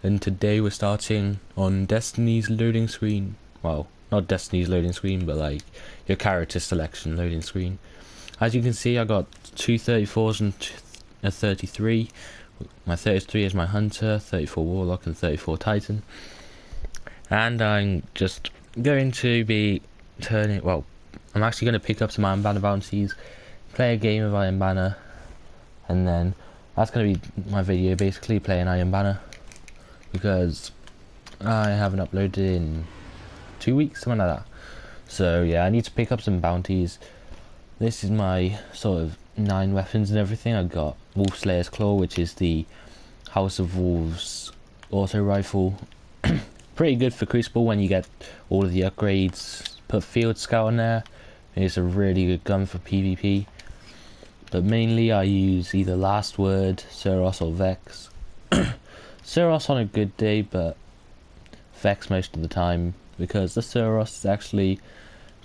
and today we're starting on Destiny's loading screen. Well, not Destiny's loading screen, but like your character selection loading screen. As you can see, I got two 34s and a 33. My 33 is my Hunter, 34 Warlock, and 34 Titan. And I'm just going to be turning. Well, I'm actually going to pick up some Iron Banner bounties, play a game of Iron Banner, and then that's going to be my video, basically playing Iron Banner, because I haven't uploaded in 2 weeks, something like that. So yeah, I need to pick up some bounties. This is my sort of 9 weapons and everything. I got Wolf Slayer's Claw, which is the House of Wolves auto rifle. Pretty good for Crucible when you get all of the upgrades. Put Field Scout on there. It's a really good gun for PvP. But mainly I use either Last Word, Suros, or Vex. Suros on a good day, but Vex most of the time, because the Suros is actually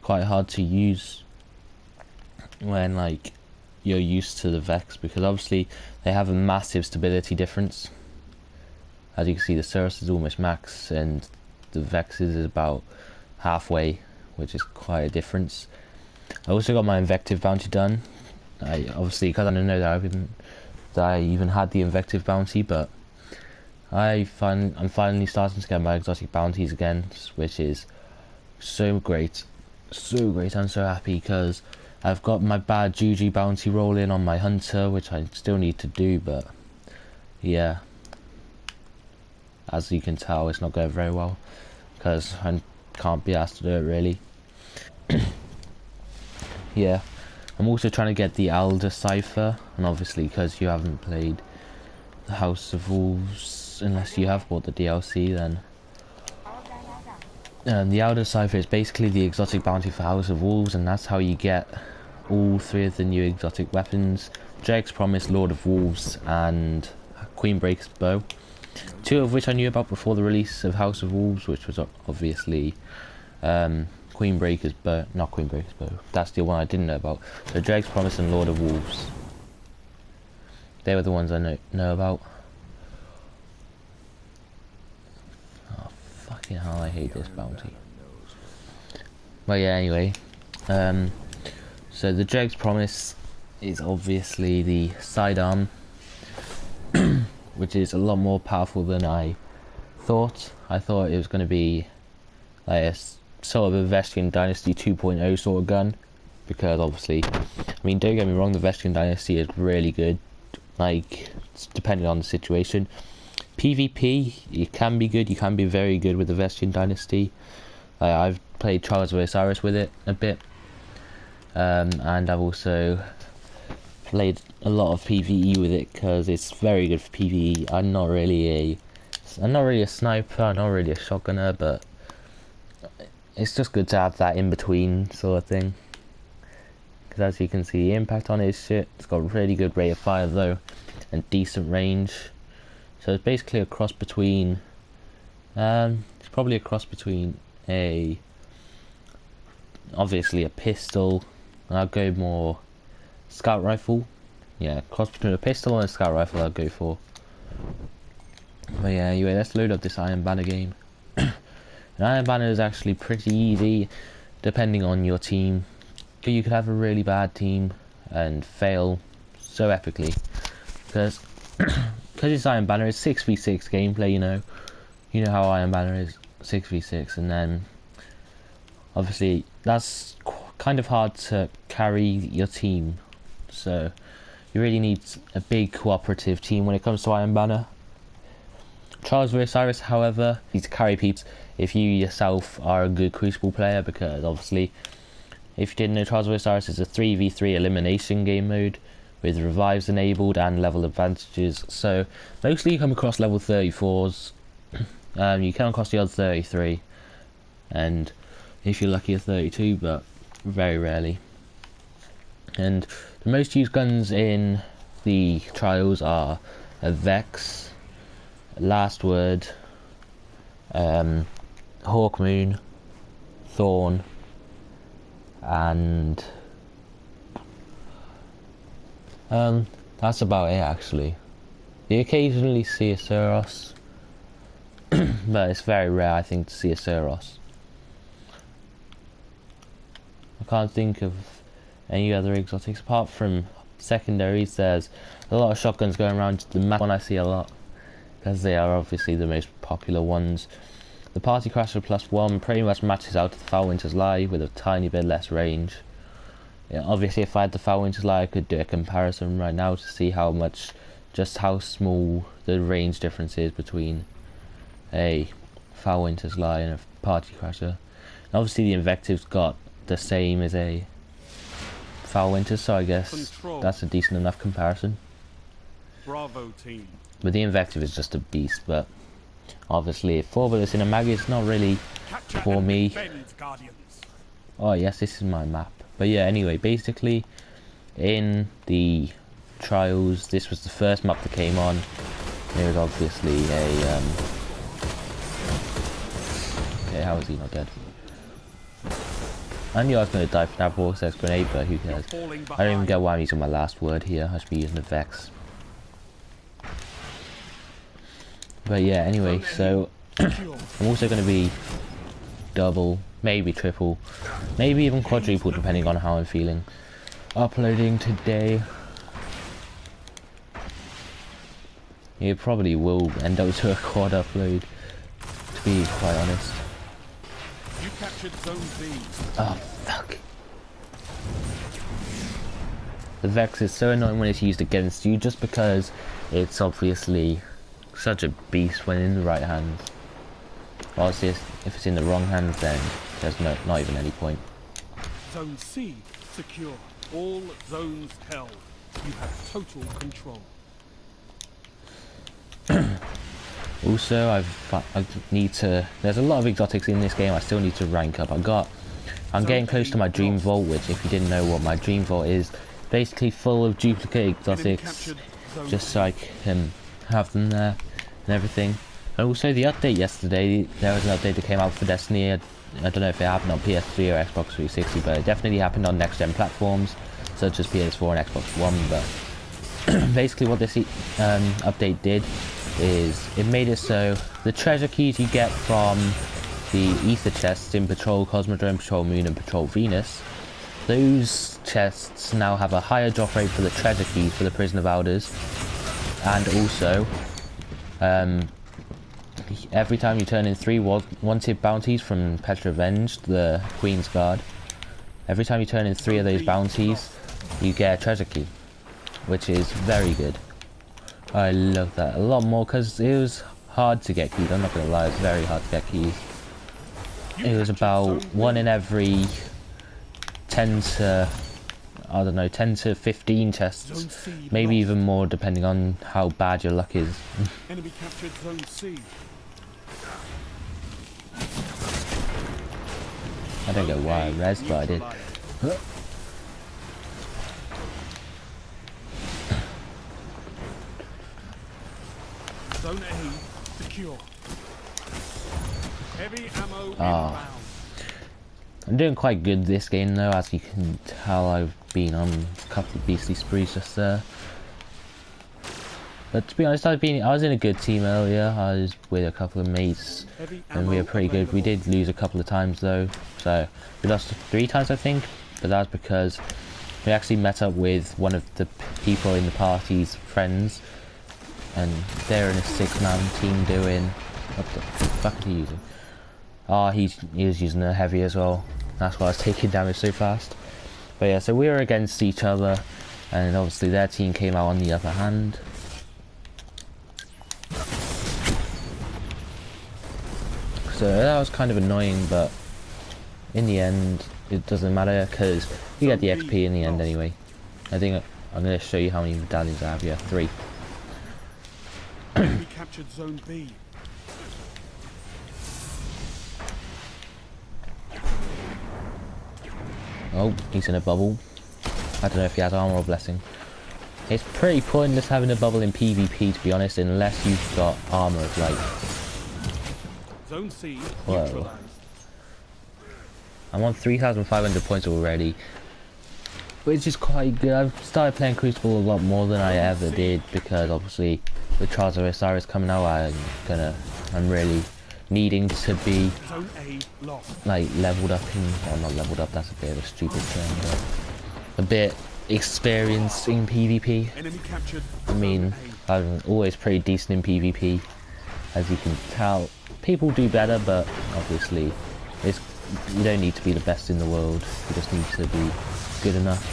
quite hard to use when like you're used to the Vex, because obviously they have a massive stability difference. As you can see, the Suros is almost max and the Vex's is about halfway, which is quite a difference. I also got my Invective bounty done. I obviously, because I didn't know that I even had the Invective bounty, but I'm finally starting to get my exotic bounties again, which is so great. So great, I'm so happy, because I've got my bad Juju bounty rolling on my Hunter, which I still need to do, but yeah. As you can tell, it's not going very well, because I can't be asked to do it, really. Yeah. I'm also trying to get the Elder Cipher, and obviously because you haven't played the House of Wolves, unless you have bought the DLC, then the Elder Cipher is basically the exotic bounty for House of Wolves, and that's how you get all 3 of the new exotic weapons: Dreg's Promise, Lord of Wolves, and Queenbreaker's Bow. 2 of which I knew about before the release of House of Wolves, which was obviously Queenbreaker's Bow. Not Queenbreaker's Bow, that's the one I didn't know about. So Dreg's Promise and Lord of Wolves, they were the ones I know about. Oh, fucking hell, I hate this bounty. But yeah, anyway. So the Dreg's Promise is obviously the sidearm, which is a lot more powerful than I thought. I thought it was going to be like a sort of a Vestian Dynasty 2.0 sort of gun, because obviously, I mean, don't get me wrong, the Vestian Dynasty is really good, like, depending on the situation. PvP, it can be good, you can be very good with the Vestian Dynasty. I've played Trials of Osiris with it a bit, and I've also played a lot of PvE with it, because it's very good for PvE. I'm not really a sniper, I'm not really a shotgunner, but it's just good to have that in between sort of thing. Because as you can see, the impact on it is shit. It's got really good rate of fire though, and decent range. So it's basically a cross between it's probably a cross between obviously a pistol, and I'll go more scout rifle. Yeah, cross between a pistol and a scout rifle I'll go for. But yeah, anyway, let's load up this Iron Banner game. And Iron Banner is actually pretty easy, depending on your team. You could have a really bad team and fail so epically, because it's Iron Banner, it's 6v6 gameplay, you know how Iron Banner is, 6v6, and then obviously that's kind of hard to carry your team, so you really need a big cooperative team when it comes to Iron Banner. Trials of Osiris, however, you need to carry people if you yourself are a good Crucible player, because obviously, if you didn't know, Trials of Osiris is a 3v3 elimination game mode with revives enabled and level advantages. So mostly you come across level 34s, you come across the other 33, and if you're lucky a 32, but very rarely. And the most used guns in the trials are a Vex, Last Word, Hawkmoon, Thorn, and that's about it actually. You occasionally see a Suros, but it's very rare, I think, to see a Suros. I can't think of any other exotics apart from secondaries. There's a lot of shotguns going around the map, one I see a lot because they are obviously the most popular ones. The Party Crasher +1 pretty much matches out to the Foul Winter's Lie with a tiny bit less range. Yeah, obviously if I had the Foul Winter's Lie I could do a comparison right now to see how much, just how small the range difference is between a Foul Winter's Lie and a Party Crasher. And obviously the Invective's got the same as a Foul Winter, so I guess that's a decent enough comparison. Bravo team. But the Invective is just a beast, but obviously 4 bullets in a mag is not really for me. Oh yes, this is my map. But yeah, anyway, basically in the trials, this was the first map that came on. There was obviously a okay, how is he not dead? I knew I was going to die from that vortex grenade, but who cares? I don't even get why I'm using my last word here. I should be using the Vex. But yeah, anyway, so I'm also going to be double, maybe triple, maybe even quadruple, depending on how I'm feeling, uploading today. It probably will end up to a quad upload, to be quite honest. You captured Zone B. Oh, fuck. The Vex is so annoying when it's used against you, just because it's obviously such a beast when in the right hands. Obviously, if it's in the wrong hands, then there's not even any point. Zone C secure. All zones held. You have total control. Also, I need to. There's a lot of exotics in this game. I still need to rank up. I'm getting close to my Dream Vault, which, if you didn't know what my Dream Vault is, basically full of duplicate exotics, just so I can have them there and everything. And also the update yesterday, there was an update that came out for Destiny. I don't know if it happened on PS3 or Xbox 360, but it definitely happened on next-gen platforms such as PS4 and Xbox One. But basically what this update did is it made it so the treasure keys you get from the ether chests in Patrol Cosmodrome, Patrol Moon and Patrol Venus, those chests now have a higher drop rate for the treasure keys for the Prison of Elders. And also every time you turn in 3 wanted bounties from Petra Avenged, the Queen's Guard, every time you turn in 3 of those bounties you get a treasure key, which is very good. I love that a lot more because it was hard to get keys. I'm not gonna lie, it's very hard to get keys. It was about 1 in every 10 to, I don't know, 10 to 15 chests, maybe even more depending on how bad your luck is. Enemy captured Zone C. I don't get why I res, but I did. Zone A secure. Heavy ammo Ah. inbound. I'm doing quite good this game though, as you can tell. I've been on a couple of beastly sprees just there. But to be honest, I was in a good team earlier. I was with a couple of mates and we were pretty good. We did lose a couple of times though, so we lost 3 times I think, but that was because we actually met up with one of the people in the party's friends, and they're in a 6-man team doing, what the fuck is he using? Oh, he was using a heavy as well. That's why I was taking damage so fast. But yeah, so we were against each other, and obviously their team came out on the upper hand. So that was kind of annoying, but in the end it doesn't matter because you get the XP in the end anyway. I think I'm going to show you how many medallions I have here. 3. We captured Zone B. Oh, he's in a bubble. I don't know if he has armor or blessing. It's pretty pointless having a bubble in PvP, to be honest, unless you've got armor of light. Zone C Whoa. neutralized. I'm on 3,500 points already, which is quite good. I've started playing Crucible a lot more than I ever did because obviously with Trials of Osiris coming out, I'm gonna I'm really needing to be Zone A lost. like leveled up in, well, not leveled up, that's a bit of a stupid term, but a bit experienced in PvP. Enemy captured. I mean, I'm always pretty decent in PvP, as you can tell. People do better, but obviously you don't need to be the best in the world, you just need to be good enough.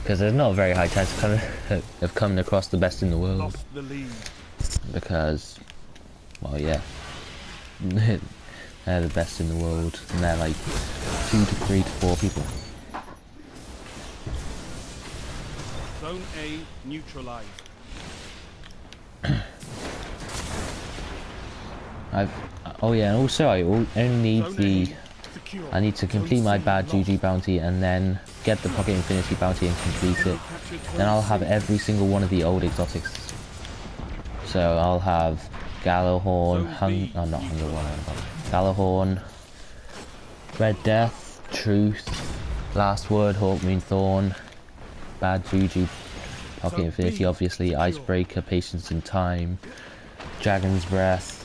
Because there's not a very high chance of coming across the best in the world. Lost the lead. Because, well, yeah, they're the best in the world, and they're like 2 to 3 to 4 people. Zone A neutralized. Oh yeah, and also I only need Zone the, A secure. I need to complete my Zone C Bad lost. Juju bounty and then get the Pocket Infinity bounty and complete it. Enemy captured Then I'll Zone have C. every single one of the old exotics. So I'll have Gallowhorn, not Hungerhorn, Gallowhorn, Red Death, Truth, Last Word, Hawkmoon Thorn, Bad Juju, Pocket Zone Infinity B obviously, secure. Icebreaker, Patience in Time, Dragon's Breath,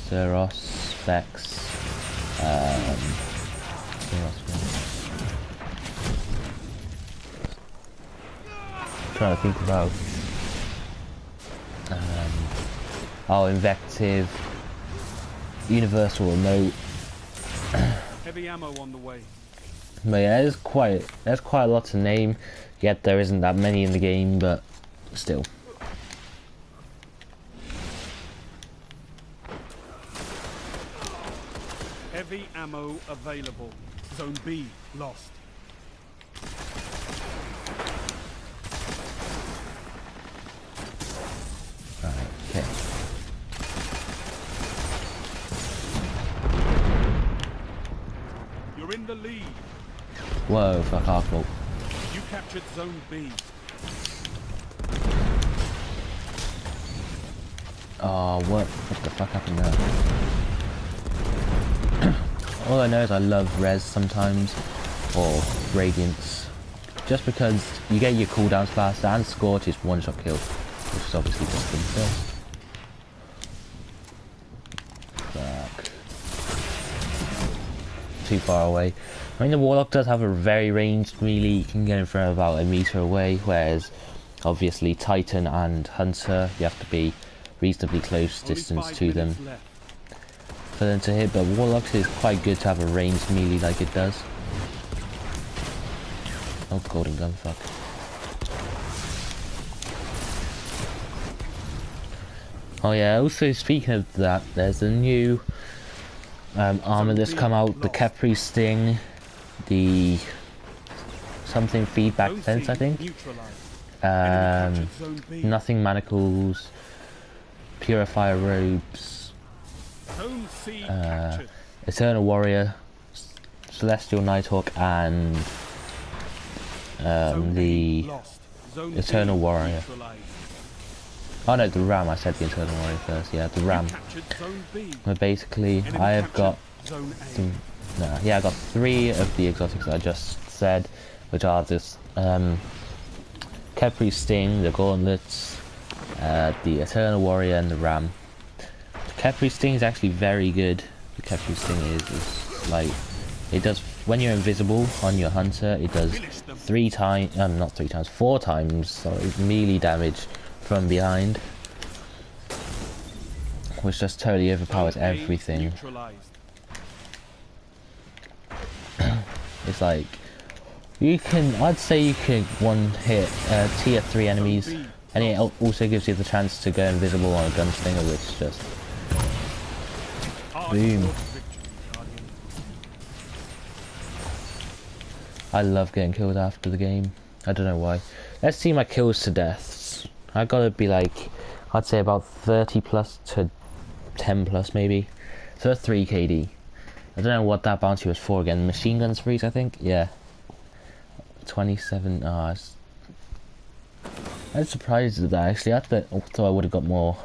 Zeros, Vex, what else was it? Trying to think about Invective, Universal Remote. Heavy ammo on the way. But yeah, there's quite a lot to name, yet there isn't that many in the game, but still. Heavy ammo available. Zone B lost. Right, okay. You're in the lead. Whoa, fuck off, well. You captured Zone B. Oh, what the fuck happened there? All I know is I love Res sometimes, or Radiance, just because you get your cooldowns faster, and Scorch is one-shot kill, which is obviously just the best. Fuck. Too far away. I mean, the Warlock does have a very ranged melee, you can get him from about a meter away, whereas obviously Titan and Hunter, you have to be reasonably close Only distance 5 to them minutes left. for them to hit, but Warlocks is quite good to have a ranged melee like it does. Oh, golden gun, fuck. Oh yeah, also speaking of that, there's a new armor that's come out, the Capri Sting, the something feedback Zone fence, C I think. neutralized. Enemy captured Zone B. Nothing manacles, purifier robes, Zone C captured. Eternal Warrior, Celestial Nighthawk, and Zone A the lost. Zone Eternal B Warrior. neutralized. Oh no, the Ram. I said the Eternal Warrior first. Yeah, the Ram. You captured Zone B. But basically, Enemy I have captured got Zone A. some. No, yeah, I got 3 of the exotics I just said, which are this Capri Sting, the Gauntlets, the Eternal Warrior, and the Ram. The Capri Sting is actually very good. The Capri Sting is like, it does, when you're invisible on your Hunter, it does Finish them. 3 times, not 3 times, 4 times, sorry, melee damage from behind, which just totally overpowers Zone A everything. neutralized. It's like, I'd say you can one hit tier 3 enemies, Zone B and it lost. also gives you the chance to go invisible on a gunslinger, which just, Hard Boom. fought victory, Guardian. I love getting killed after the game. I don't know why. Let's see my kills to deaths. I gotta be like, I'd say about 30 plus to 10 plus maybe. So 3 KD. I don't know what that bounty was for again. Machine gun sprees, I think? Yeah. 27. I'm surprised at that actually. I thought I would have got more.